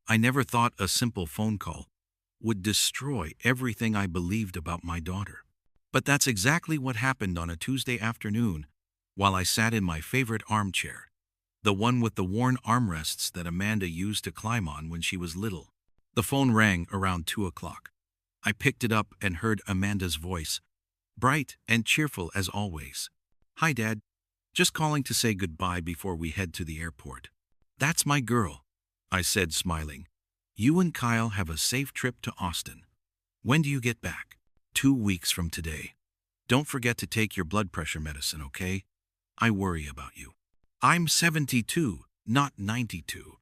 I never thought a simple phone call would destroy everything I believed about my daughter. But that's exactly what happened on a Tuesday afternoon while I sat in my favorite armchair, the one with the worn armrests that Amanda used to climb on when she was little. The phone rang around 2 o'clock. I picked it up and heard Amanda's voice, bright and cheerful as always. "Hi, Dad. Just calling to say goodbye before we head to the airport." "That's my girl," I said, smiling. "You and Kyle have a safe trip to Austin. When do you get back?" "2 weeks from today. Don't forget to take your blood pressure medicine, okay? I worry about you." "I'm 72, not 92.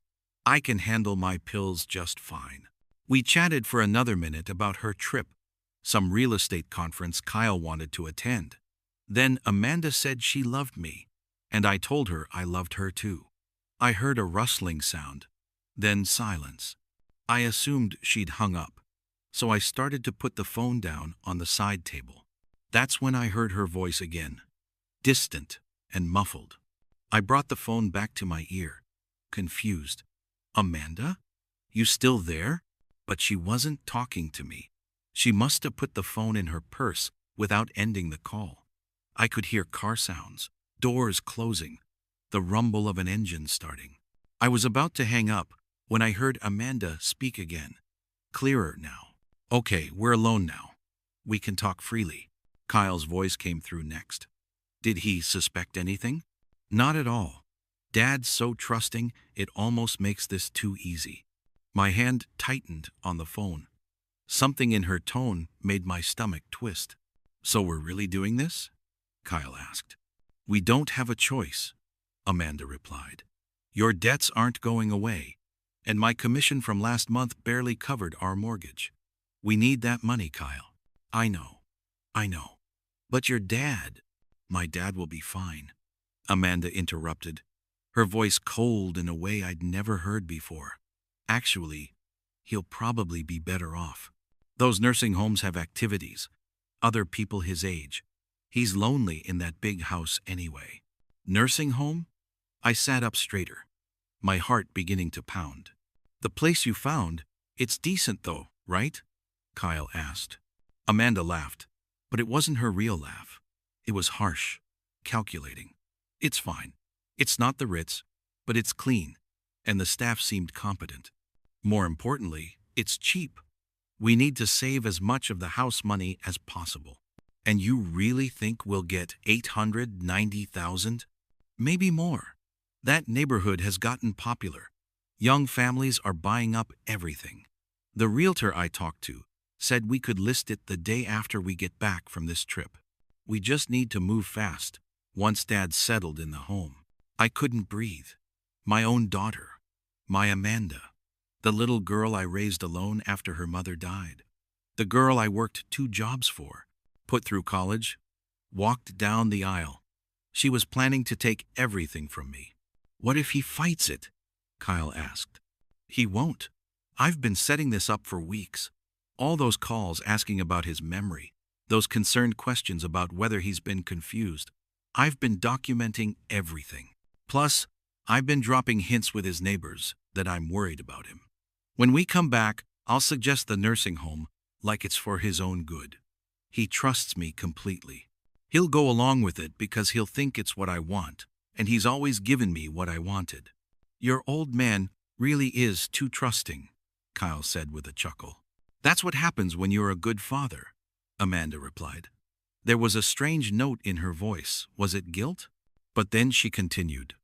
I can handle my pills just fine." We chatted for another minute about her trip, some real estate conference Kyle wanted to attend. Then Amanda said she loved me, and I told her I loved her too. I heard a rustling sound, then silence. I assumed she'd hung up, so I started to put the phone down on the side table. That's when I heard her voice again, distant and muffled. I brought the phone back to my ear, confused. "Amanda? You still there?" But she wasn't talking to me. She must have put the phone in her purse without ending the call. I could hear car sounds, doors closing, the rumble of an engine starting. I was about to hang up when I heard Amanda speak again, clearer now. "Okay, we're alone now. We can talk freely." Kyle's voice came through next. "Did he suspect anything?" "Not at all. Dad's so trusting, it almost makes this too easy." My hand tightened on the phone. Something in her tone made my stomach twist. "So we're really doing this?" Kyle asked. "We don't have a choice," Amanda replied. "Your debts aren't going away, and my commission from last month barely covered our mortgage. We need that money, Kyle." I know. But your dad—" "My dad will be fine," Amanda interrupted, her voice cold in a way I'd never heard before. "Actually, he'll probably be better off. Those nursing homes have activities, other people his age. He's lonely in that big house anyway." "Nursing home?" I sat up straighter, my heart beginning to pound. "The place you found, it's decent though, right?" Kyle asked. Amanda laughed, but it wasn't her real laugh. It was harsh, calculating. "It's fine. It's not the Ritz, but it's clean, and the staff seemed competent. More importantly, it's cheap. We need to save as much of the house money as possible." "And you really think we'll get $890,000? Maybe more. That neighborhood has gotten popular. Young families are buying up everything. The realtor I talked to said we could list it the day after we get back from this trip. We just need to move fast, once Dad's settled in the home." I couldn't breathe. My own daughter, my Amanda, the little girl I raised alone after her mother died, the girl I worked 2 jobs for, put through college, walked down the aisle. She was planning to take everything from me. "What if he fights it?" Kyle asked. "He won't. I've been setting this up for weeks. All those calls asking about his memory, those concerned questions about whether he's been confused. I've been documenting everything. Plus, I've been dropping hints with his neighbors that I'm worried about him. When we come back, I'll suggest the nursing home like it's for his own good. He trusts me completely. He'll go along with it because he'll think it's what I want, and he's always given me what I wanted." "Your old man really is too trusting," Kyle said with a chuckle. "That's what happens when you're a good father," Amanda replied. There was a strange note in her voice. Was it guilt? But then she continued,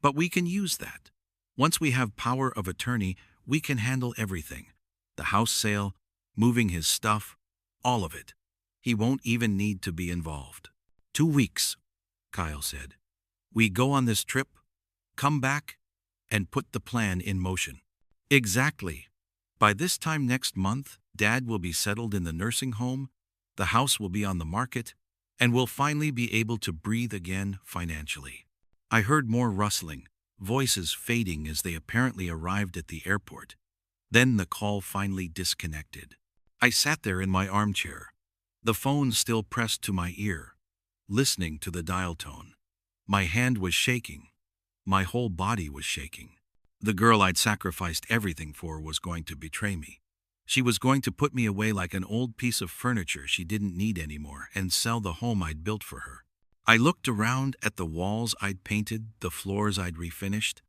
"But we can use that. Once we have power of attorney, we can handle everything. The house sale, moving his stuff, all of it. He won't even need to be involved." 2 weeks, Kyle said. "We go on this trip, come back, and put the plan in motion." "Exactly. By this time next month, Dad will be settled in the nursing home, the house will be on the market, and we'll finally be able to breathe again financially." I heard more rustling, voices fading as they apparently arrived at the airport. Then the call finally disconnected. I sat there in my armchair, the phone still pressed to my ear, listening to the dial tone. My hand was shaking. My whole body was shaking. The girl I'd sacrificed everything for was going to betray me. She was going to put me away like an old piece of furniture she didn't need anymore and sell the home I'd built for her. I looked around at the walls I'd painted, the floors I'd refinished,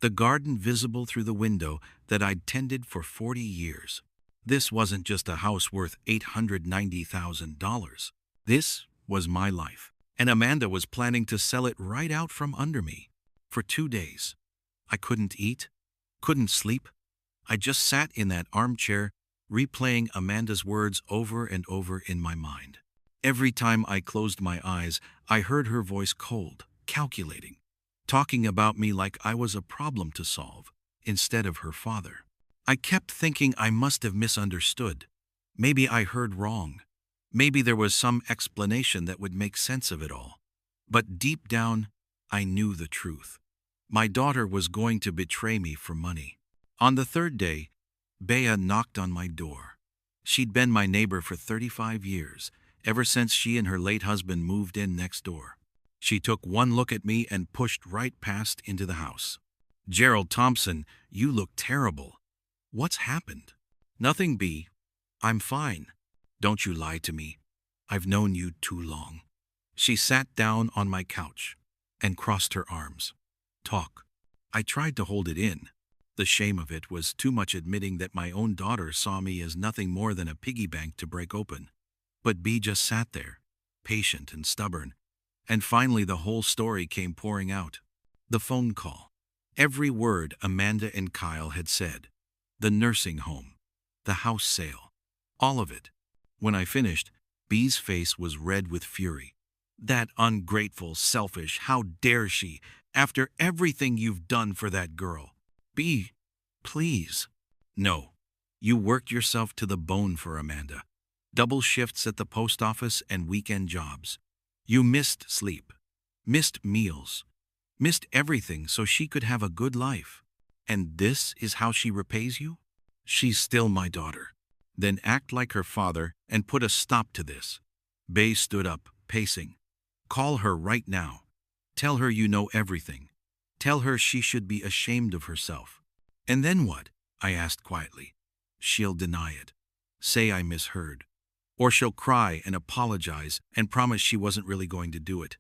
the garden visible through the window that I'd tended for 40 years. This wasn't just a house worth $890,000. This was my life. And Amanda was planning to sell it right out from under me. For 2 days, I couldn't eat, couldn't sleep. I just sat in that armchair, replaying Amanda's words over and over in my mind. Every time I closed my eyes, I heard her voice cold, calculating, talking about me like I was a problem to solve, instead of her father. I kept thinking I must have misunderstood. Maybe I heard wrong. Maybe there was some explanation that would make sense of it all. But deep down, I knew the truth. My daughter was going to betray me for money. On the third day, Bea knocked on my door. She'd been my neighbor for 35 years, ever since she and her late husband moved in next door. She took one look at me and pushed right past into the house. "Gerald Thompson, you look terrible. What's happened?" "Nothing, Bea. I'm fine. Don't you lie to me. I've known you too long." She sat down on my couch and crossed her arms. "Talk." I tried to hold it in. The shame of it was too much, admitting that my own daughter saw me as nothing more than a piggy bank to break open. But Bea just sat there, patient and stubborn, and finally the whole story came pouring out. The phone call. Every word Amanda and Kyle had said. The nursing home. The house sale. All of it. When I finished, Bea's face was red with fury. "That ungrateful, selfish, how dare she, after everything you've done for that girl. Bea, please." "No. You worked yourself to the bone for Amanda. Double shifts at the post office and weekend jobs. You missed sleep, missed meals, missed everything so she could have a good life. And this is how she repays you? She's still my daughter. Then act like her father and put a stop to this." Bea stood up, pacing. "Call her right now. Tell her you know everything. Tell her she should be ashamed of herself." "And then what?" I asked quietly. "She'll deny it. Say I misheard. Or she'll cry and apologize and promise she wasn't really going to do it.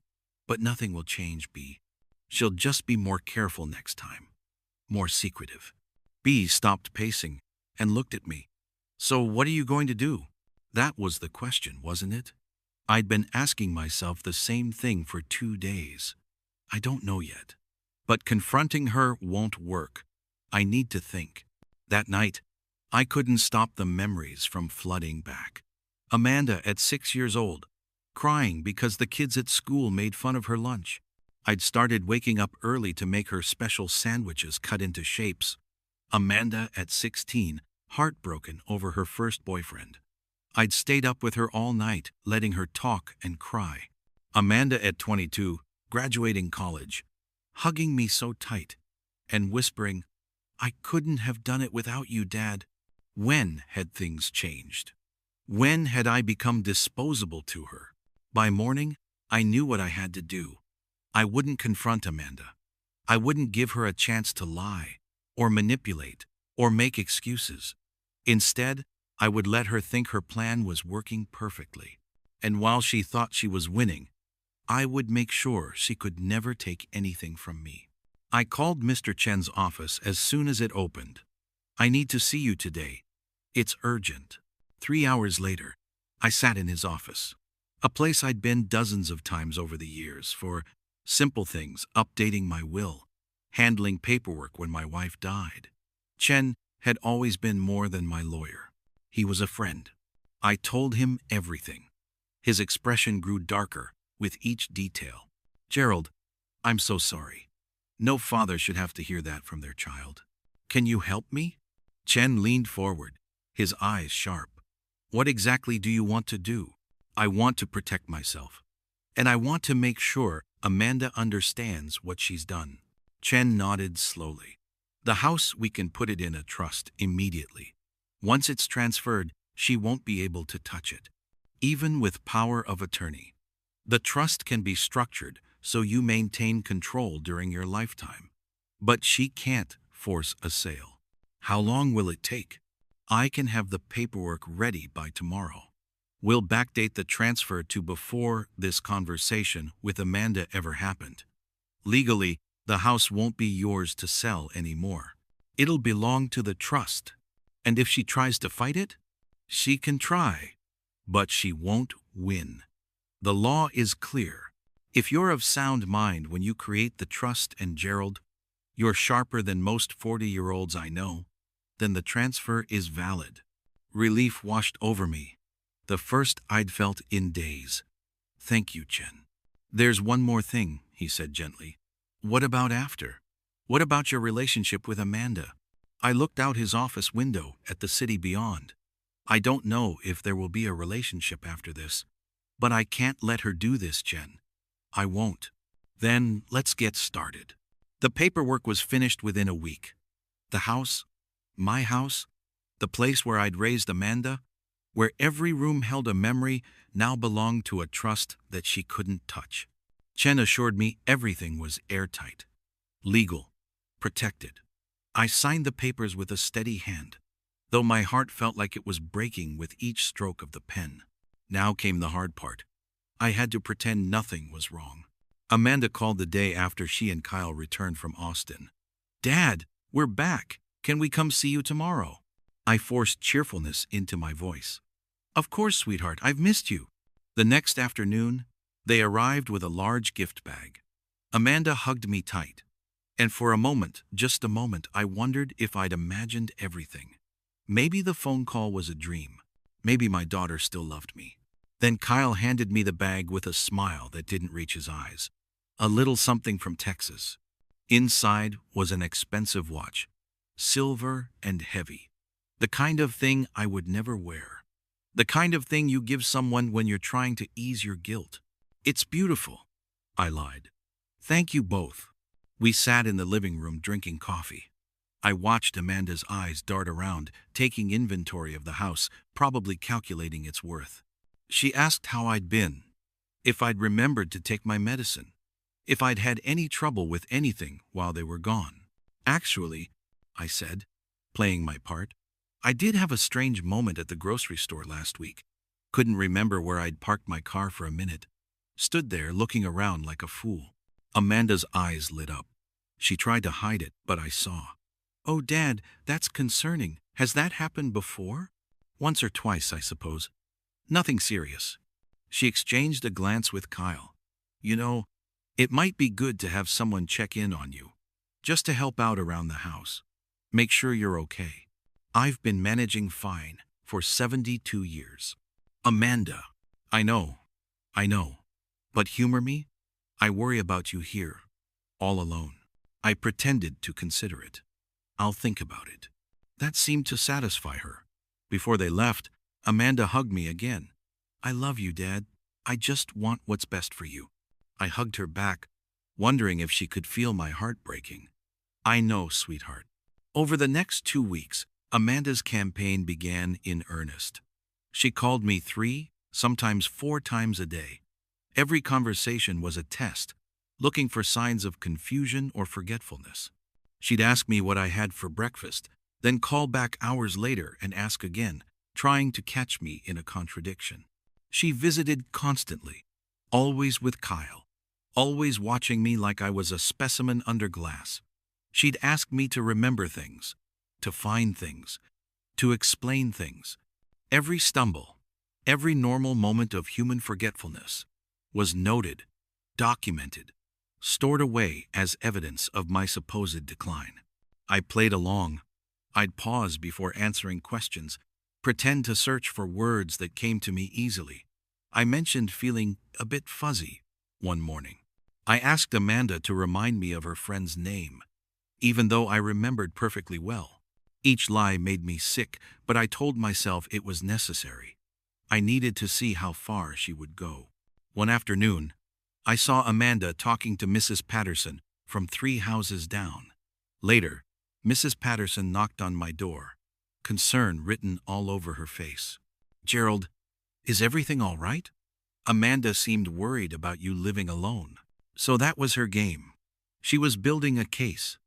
But nothing will change, Bea. She'll just be more careful next time. More secretive." Bea stopped pacing and looked at me. "So what are you going to do?" That was the question, wasn't it? I'd been asking myself the same thing for 2 days. I don't know yet. But confronting her won't work. I need to think. That night, I couldn't stop the memories from flooding back. Amanda at 6 years old, crying because the kids at school made fun of her lunch. I'd started waking up early to make her special sandwiches cut into shapes. Amanda at 16, heartbroken over her first boyfriend. I'd stayed up with her all night, letting her talk and cry. Amanda at 22, graduating college, hugging me so tight and whispering, "I couldn't have done it without you, Dad." When had things changed? When had I become disposable to her? By morning, I knew what I had to do. I wouldn't confront Amanda. I wouldn't give her a chance to lie, or manipulate, or make excuses. Instead, I would let her think her plan was working perfectly. And while she thought she was winning, I would make sure she could never take anything from me. I called Mr. Chen's office as soon as it opened. "I need to see you today. It's urgent." 3 hours later, I sat in his office, a place I'd been dozens of times over the years for simple things, updating my will, handling paperwork when my wife died. Chen had always been more than my lawyer. He was a friend. I told him everything. His expression grew darker with each detail. "Gerald, I'm so sorry. No father should have to hear that from their child. Can you help me?" Chen leaned forward, his eyes sharp. "What exactly do you want to do?" "I want to protect myself. And I want to make sure Amanda understands what she's done." Chen nodded slowly. "The house, we can put it in a trust immediately. Once it's transferred, she won't be able to touch it, even with power of attorney. The trust can be structured so you maintain control during your lifetime. But she can't force a sale. How long will it take? I can have the paperwork ready by tomorrow. We'll backdate the transfer to before this conversation with Amanda ever happened. Legally, the house won't be yours to sell anymore. It'll belong to the trust. And if she tries to fight it, she can try, but she won't win. The law is clear. If you're of sound mind when you create the trust and Gerald, you're sharper than most 40-year-olds I know, then the transfer is valid. Relief washed over me, the first I'd felt in days. Thank you, Chen. There's one more thing, he said gently. What about after? What about your relationship with Amanda? I looked out his office window at the city beyond. I don't know if there will be a relationship after this, but I can't let her do this, Chen. I won't. Then let's get started. The paperwork was finished within a week. The house, my house, the place where I'd raised Amanda, where every room held a memory, now belonged to a trust that she couldn't touch. Chen assured me everything was airtight, legal, protected. I signed the papers with a steady hand, though my heart felt like it was breaking with each stroke of the pen. Now came the hard part. I had to pretend nothing was wrong. Amanda called the day after she and Kyle returned from Austin. Dad, we're back. Can we come see you tomorrow? I forced cheerfulness into my voice. Of course, sweetheart, I've missed you. The next afternoon, they arrived with a large gift bag. Amanda hugged me tight, and for a moment, just a moment, I wondered if I'd imagined everything. Maybe the phone call was a dream. Maybe my daughter still loved me. Then Kyle handed me the bag with a smile that didn't reach his eyes. A little something from Texas. Inside was an expensive watch, silver and heavy. The kind of thing I would never wear. The kind of thing you give someone when you're trying to ease your guilt. It's beautiful, I lied. Thank you both. We sat in the living room drinking coffee. I watched Amanda's eyes dart around, taking inventory of the house, probably calculating its worth. She asked how I'd been, if I'd remembered to take my medicine, if I'd had any trouble with anything while they were gone. Actually, I said, playing my part, I did have a strange moment at the grocery store last week. Couldn't remember where I'd parked my car for a minute. Stood there looking around like a fool. Amanda's eyes lit up. She tried to hide it, but I saw. Oh, Dad, that's concerning. Has that happened before? Once or twice, I suppose. Nothing serious. She exchanged a glance with Kyle. You know, it might be good to have someone check in on you, just to help out around the house. Make sure you're okay. I've been managing fine for 72 years. Amanda, I know. But humor me? I worry about you here, all alone. I pretended to consider it. I'll think about it. That seemed to satisfy her. Before they left, Amanda hugged me again. I love you, Dad. I just want what's best for you. I hugged her back, wondering if she could feel my heart breaking. I know, sweetheart. Over the next 2 weeks, Amanda's campaign began in earnest. She called me 3, sometimes 4 times a day. Every conversation was a test, looking for signs of confusion or forgetfulness. She'd ask me what I had for breakfast, then call back hours later and ask again, trying to catch me in a contradiction. She visited constantly, always with Kyle, always watching me like I was a specimen under glass. She'd ask me to remember things, to find things, to explain things. Every stumble, every normal moment of human forgetfulness was noted, documented, stored away as evidence of my supposed decline. I played along. I'd pause before answering questions, pretend to search for words that came to me easily. I mentioned feeling a bit fuzzy one morning. I asked Amanda to remind me of her friend's name, even though I remembered perfectly well. Each lie made me sick, but I told myself it was necessary. I needed to see how far she would go. One afternoon, I saw Amanda talking to Mrs. Patterson from 3 houses down. Later, Mrs. Patterson knocked on my door, concern written all over her face. Gerald, is everything all right? Amanda seemed worried about you living alone. So that was her game. She was building a case,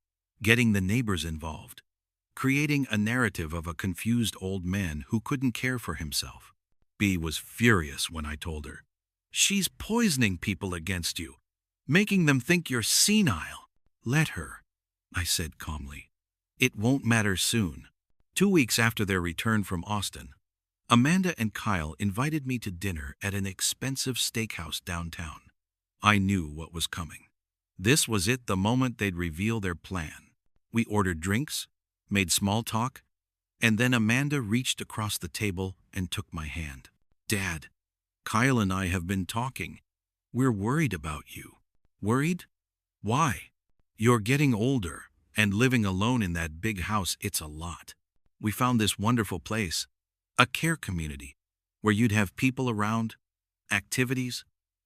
getting the neighbors involved, creating a narrative of a confused old man who couldn't care for himself. B was furious when I told her, "She's poisoning people against you, making them think you're senile." "Let her," I said calmly. "It won't matter soon." 2 weeks after their return from Austin, Amanda and Kyle invited me to dinner at an expensive steakhouse downtown. I knew what was coming. This was it, the moment they'd reveal their plan. We ordered drinks, made small talk, and then Amanda reached across the table and took my hand. "Dad, Kyle and I have been talking. We're worried about you." "Worried? Why?" "You're getting older, and living alone in that big house, it's a lot. We found this wonderful place, a care community, where you'd have people around, activities,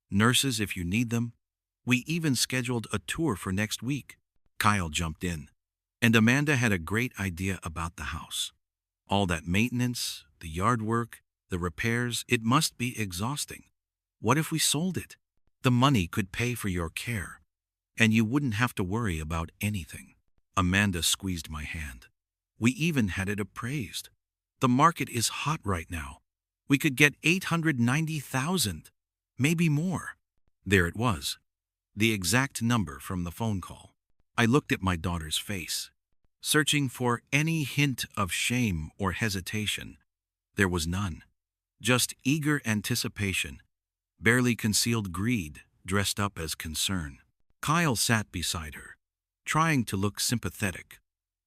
nurses if you need them. We even scheduled a tour for next week." Kyle jumped in, and Amanda had a great idea about the house. All that maintenance, the yard work, the repairs, it must be exhausting. What if we sold it? The money could pay for your care, and you wouldn't have to worry about anything. Amanda squeezed my hand. "We even had it appraised. The market is hot right now. We could get $890,000, maybe more." There it was, the exact number from the phone call. I looked at my daughter's face, searching for any hint of shame or hesitation. There was none. Just eager anticipation, barely concealed greed dressed up as concern. Kyle sat beside her, trying to look sympathetic,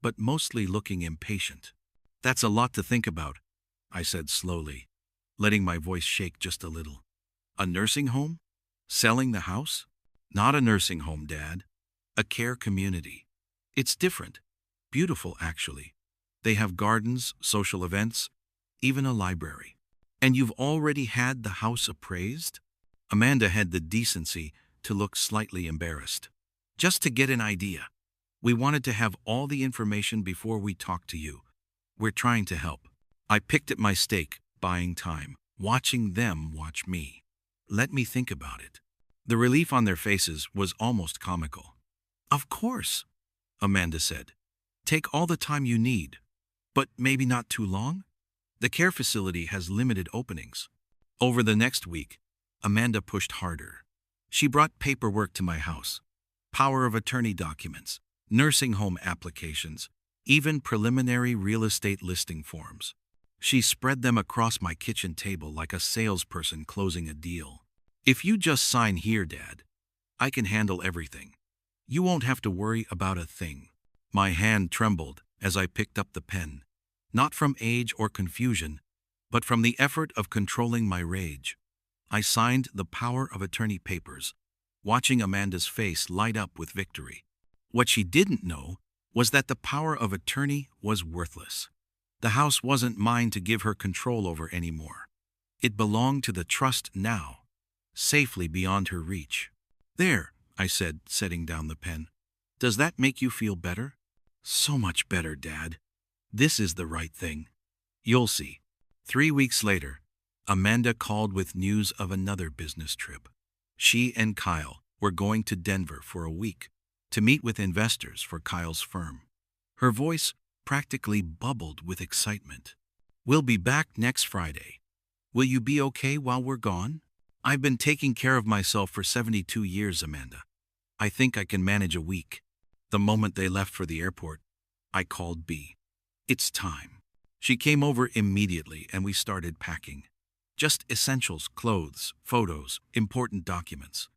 but mostly looking impatient. "That's a lot to think about," I said slowly, letting my voice shake just a little. "A nursing home? Selling the house?" "Not a nursing home, Dad. A care community. It's different. Beautiful, actually. They have gardens, social events, even a library." "And you've already had the house appraised?" Amanda had the decency to look slightly embarrassed. "Just to get an idea. We wanted to have all the information before we talked to you. We're trying to help." I picked at my steak, buying time, watching them watch me. "Let me think about it." The relief on their faces was almost comical. "Of course," Amanda said. "Take all the time you need, but maybe not too long. The care facility has limited openings." Over the next week, Amanda pushed harder. She brought paperwork to my house, power of attorney documents, nursing home applications, even preliminary real estate listing forms. She spread them across my kitchen table like a salesperson closing a deal. "If you just sign here, Dad, I can handle everything. You won't have to worry about a thing." My hand trembled as I picked up the pen, not from age or confusion, but from the effort of controlling my rage. I signed the power of attorney papers, watching Amanda's face light up with victory. What she didn't know was that the power of attorney was worthless. The house wasn't mine to give her control over anymore. It belonged to the trust now, safely beyond her reach. "There," I said, setting down the pen. "Does that make you feel better?" "So much better, Dad. This is the right thing. You'll see." 3 weeks later, Amanda called with news of another business trip. She and Kyle were going to Denver for a week to meet with investors for Kyle's firm. Her voice practically bubbled with excitement. "We'll be back next Friday. Will you be okay while we're gone? I've been taking care of myself for 72 years, Amanda. I think I can manage a week." The moment they left for the airport, I called B. "It's time." She came over immediately and we started packing. Just essentials, clothes, photos, important documents.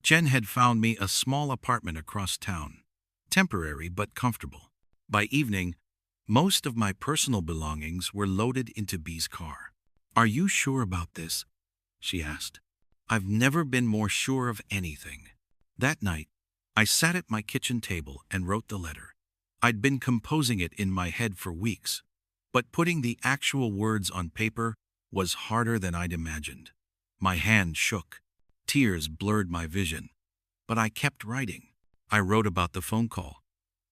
Jen had found me a small apartment across town, temporary but comfortable. By evening, most of my personal belongings were loaded into B's car. "Are you sure about this?" she asked. "I've never been more sure of anything." That night, I sat at my kitchen table and wrote the letter. I'd been composing it in my head for weeks, but putting the actual words on paper was harder than I'd imagined. My hand shook. Tears blurred my vision, but I kept writing. I wrote about the phone call,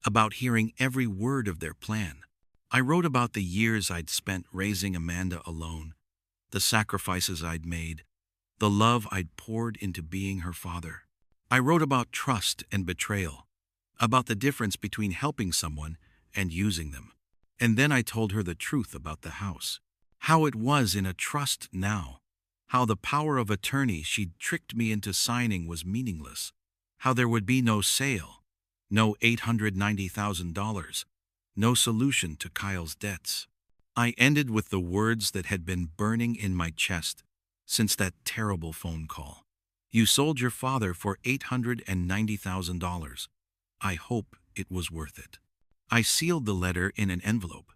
about hearing every word of their plan. I wrote about the years I'd spent raising Amanda alone, the sacrifices I'd made, the love I'd poured into being her father. I wrote about trust and betrayal, about the difference between helping someone and using them. And then I told her the truth about the house. How it was in a trust now. How the power of attorney she'd tricked me into signing was meaningless. How there would be no sale, no $890,000, no solution to Kyle's debts. I ended with the words that had been burning in my chest since that terrible phone call. You sold your father for $890,000. I hope it was worth it. I sealed the letter in an envelope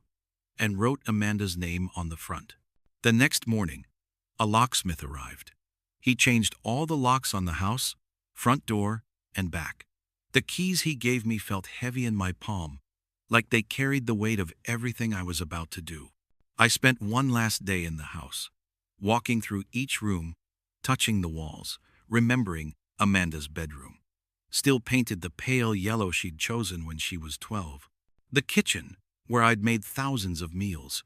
and wrote Amanda's name on the front. The next morning, a locksmith arrived. He changed all the locks on the house, front door, and back. The keys he gave me felt heavy in my palm, like they carried the weight of everything I was about to do. I spent one last day in the house, walking through each room, touching the walls, remembering Amanda's bedroom, still painted the pale yellow she'd chosen when she was 12. The kitchen, where I'd made thousands of meals.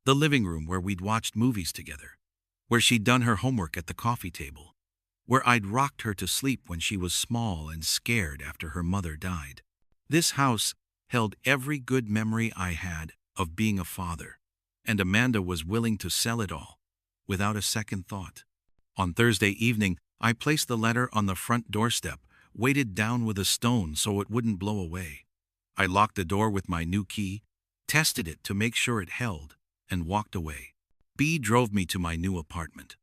The living room where we'd watched movies together. Where she'd done her homework at the coffee table. Where I'd rocked her to sleep when she was small and scared after her mother died. This house held every good memory I had of being a father, and Amanda was willing to sell it all, without a second thought. On Thursday evening, I placed the letter on the front doorstep, weighted down with a stone so it wouldn't blow away. I locked the door with my new key, tested it to make sure it held, and walked away. B drove me to my new apartment.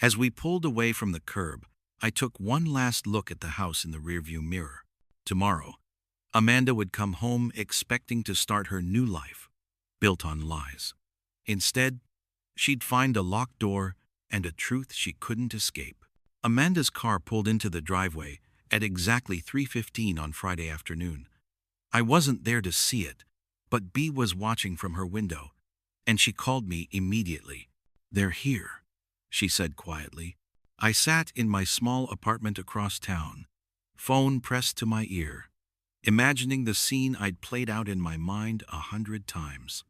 As we pulled away from the curb, I took one last look at the house in the rearview mirror. Tomorrow, Amanda would come home expecting to start her new life, built on lies. Instead, she'd find a locked door and a truth she couldn't escape. Amanda's car pulled into the driveway at exactly 3:15 on Friday afternoon. I wasn't there to see it, but B was watching from her window, and she called me immediately. "They're here," she said quietly. I sat in my small apartment across town, phone pressed to my ear, imagining the scene I'd played out in my mind 100 times.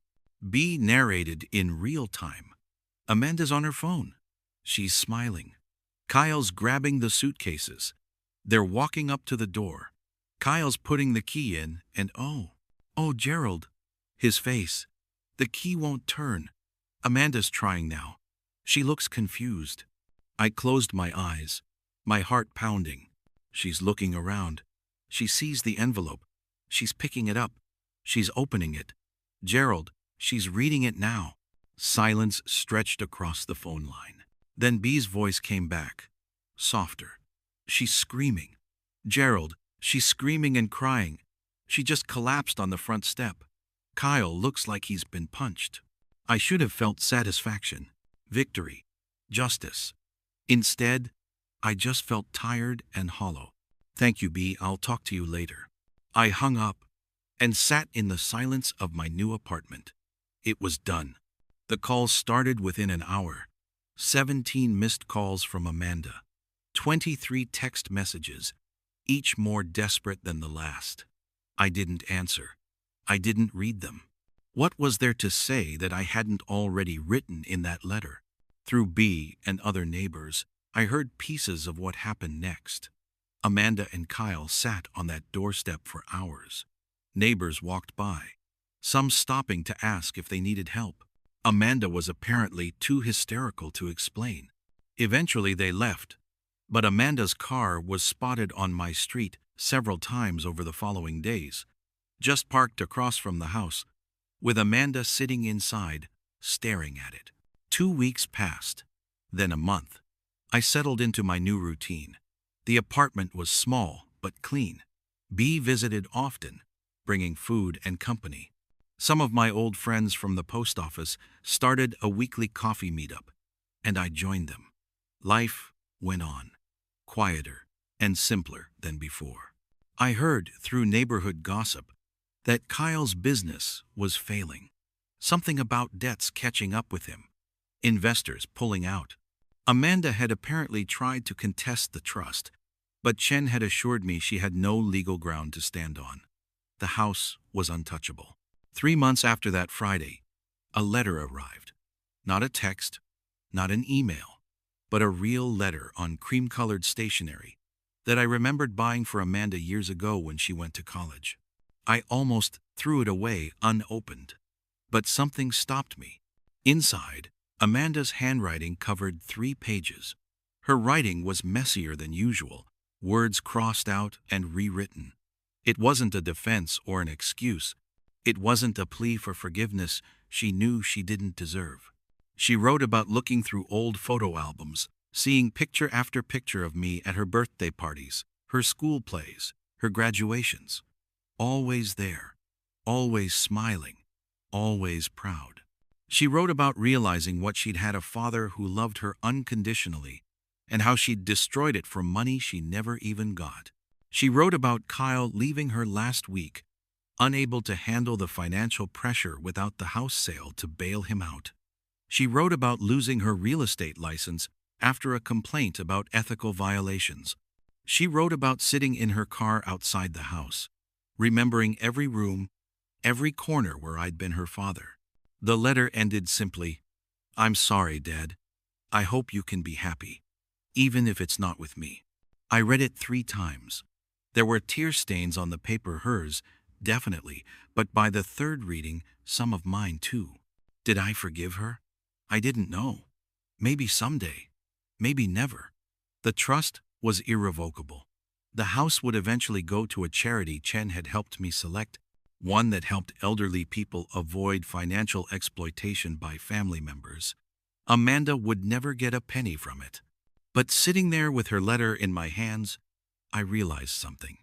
B narrated in real time. Amanda's on her phone. She's smiling. Kyle's grabbing the suitcases. They're walking up to the door. Kyle's putting the key in, and oh, Gerald. His face. The key won't turn. Amanda's trying now. She looks confused. I closed my eyes, my heart pounding. She's looking around. She sees the envelope. She's picking it up. She's opening it. Gerald, she's reading it now. Silence stretched across the phone line. Then B's voice came back, softer. She's screaming. Gerald, she's screaming and crying. She just collapsed on the front step. Kyle looks like he's been punched. I should have felt satisfaction, victory, justice. Instead, I just felt tired and hollow. "Thank you, B. I'll talk to you later." I hung up and sat in the silence of my new apartment. It was done. The calls started within an hour. 17 missed calls from Amanda. 23 text messages, each more desperate than the last. I didn't answer. I didn't read them. What was there to say that I hadn't already written in that letter? Through B and other neighbors, I heard pieces of what happened next. Amanda and Kyle sat on that doorstep for hours. Neighbors walked by, some stopping to ask if they needed help. Amanda was apparently too hysterical to explain. Eventually they left, but Amanda's car was spotted on my street several times over the following days, just parked across from the house, with Amanda sitting inside, staring at it. 2 weeks passed, then a month. I settled into my new routine. The apartment was small but clean. B visited often, bringing food and company. Some of my old friends from the post office started a weekly coffee meetup, and I joined them. Life went on, quieter and simpler than before. I heard through neighborhood gossip that Kyle's business was failing. Something about debts catching up with him, investors pulling out. Amanda had apparently tried to contest the trust, but Chen had assured me she had no legal ground to stand on. The house was untouchable. 3 months after that Friday, a letter arrived. Not a text, not an email, but a real letter on cream-colored stationery. that I remembered buying for Amanda years ago when she went to college. I almost threw it away unopened. But something stopped me. Inside, Amanda's handwriting covered 3 pages. Her writing was messier than usual, words crossed out and rewritten. It wasn't a defense or an excuse. It wasn't a plea for forgiveness she knew she didn't deserve. She wrote about looking through old photo albums, seeing picture after picture of me at her birthday parties, her school plays, her graduations. Always there, always smiling, always proud. She wrote about realizing what she'd had a father who loved her unconditionally and how she'd destroyed it for money she never even got. She wrote about Kyle leaving her last week, unable to handle the financial pressure without the house sale to bail him out. She wrote about losing her real estate license after a complaint about ethical violations. She wrote about sitting in her car outside the house, remembering every room, every corner where I'd been her father. The letter ended simply, "I'm sorry, Dad. I hope you can be happy, even if it's not with me." I read it 3 times. There were tear stains on the paper, hers, definitely, but by the 3rd reading, some of mine too. Did I forgive her? I didn't know. Maybe someday. Maybe never. The trust was irrevocable. The house would eventually go to a charity Chen had helped me select, one that helped elderly people avoid financial exploitation by family members. Amanda would never get a penny from it. But sitting there with her letter in my hands, I realized something.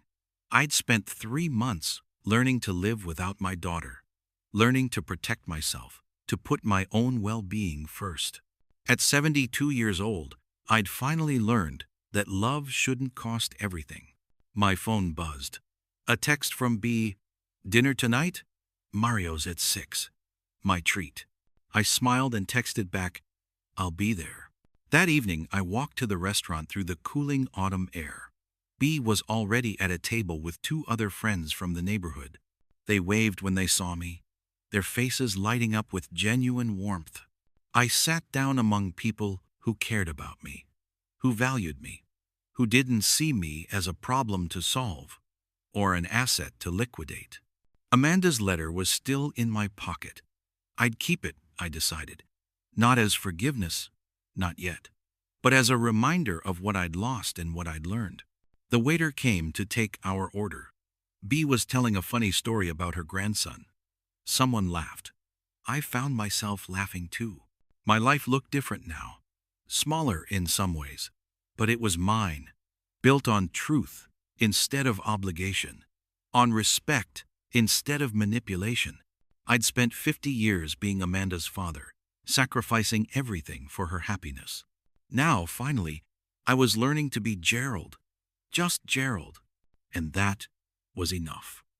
I'd spent 3 months learning to live without my daughter, learning to protect myself, to put my own well-being first. At 72 years old, I'd finally learned that love shouldn't cost everything. My phone buzzed. A text from B. "Dinner tonight? Mario's at 6. My treat." I smiled and texted back, "I'll be there." That evening, I walked to the restaurant through the cooling autumn air. B was already at a table with 2 other friends from the neighborhood. They waved when they saw me, their faces lighting up with genuine warmth. I sat down among people who cared about me, who valued me, who didn't see me as a problem to solve or an asset to liquidate. Amanda's letter was still in my pocket. I'd keep it, I decided, not as forgiveness, not yet, but as a reminder of what I'd lost and what I'd learned. The waiter came to take our order. B was telling a funny story about her grandson. Someone laughed. I found myself laughing too. My life looked different now, smaller in some ways, but it was mine, built on truth instead of obligation, on respect instead of manipulation. I'd spent 50 years being Amanda's father, sacrificing everything for her happiness. Now, finally, I was learning to be Gerald, just Gerald, and that was enough.